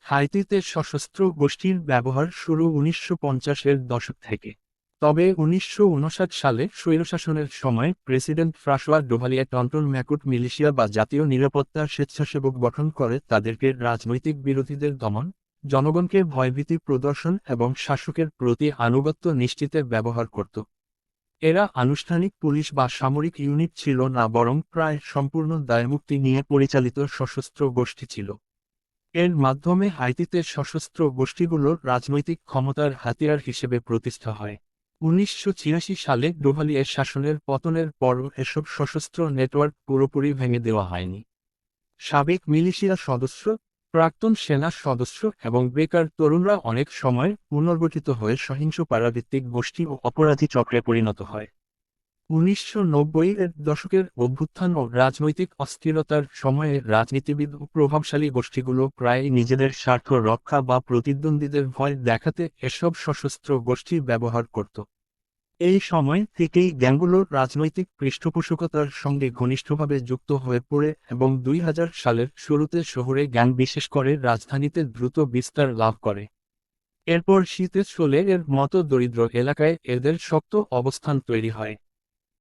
হাইতিতে সশস্ত্র গোষ্ঠীর ব্যবহার শুরু 1950-এর দশক থেকে। তবে 1959 সালে স্বৈরশাসনের সময় প্রেসিডেন্ট ফ্রাঁসোয়া ডোভালিয়ে টন্টন ম্যাকুট মিলিশিয়া বা জাতীয় নিরাপত্তা স্বেচ্ছাসেবক গঠন করে তাদেরকে রাজনৈতিক বিরোধীদের দমন, জনগণকে ভয়ভীতি প্রদর্শন এবং শাসকের প্রতি আনুগত্য নিশ্চিতে ব্যবহার করত। এরা আনুষ্ঠানিক পুলিশ বা সামরিক ইউনিট ছিল না, বরং প্রায় সম্পূর্ণ দায়মুক্তি নিয়ে পরিচালিত সশস্ত্র গোষ্ঠী ছিল। এর মাধ্যমে হাইতিতে সশস্ত্র গোষ্ঠীগুলোর রাজনৈতিক ক্ষমতার হাতিয়ার হিসেবে প্রতিষ্ঠা হয়। 1986 সালে ডোভালিয়ের শাসনের পতনের পরও এসব সশস্ত্র নেটওয়ার্ক পুরোপুরি ভেঙে দেওয়া হয়নি। সাবেক মিলিশিয়া সদস্য, প্রাক্তন সেনা সদস্য এবং বেকার তরুণরা অনেক সময় পুনর্গঠিত হয়ে সহিংস পাড়াভিত্তিক গোষ্ঠী ও অপরাধী চক্রে পরিণত হয়। 1990-এর দশকের অভ্যুত্থান ও রাজনৈতিক অস্থিরতার সময়ে রাজনীতিবিদ ও প্রভাবশালী গোষ্ঠীগুলো প্রায়ই নিজেদের স্বার্থ রক্ষা বা প্রতিদ্বন্দ্বীদের ভয় দেখাতে এসব সশস্ত্র গোষ্ঠী ব্যবহার করত। এই সময় থেকেই গ্যাংগুলোর রাজনৈতিক পৃষ্ঠপোষকতার সঙ্গে ঘনিষ্ঠভাবে যুক্ত হয়ে পড়ে এবং 2000 সালের শুরুতে শহরে গ্যাং বিশেষ করে রাজধানীতে দ্রুত বিস্তার লাভ করে। এরপর শীতের চলে এর মতো দরিদ্র এলাকায় এদের শক্ত অবস্থান তৈরি হয়।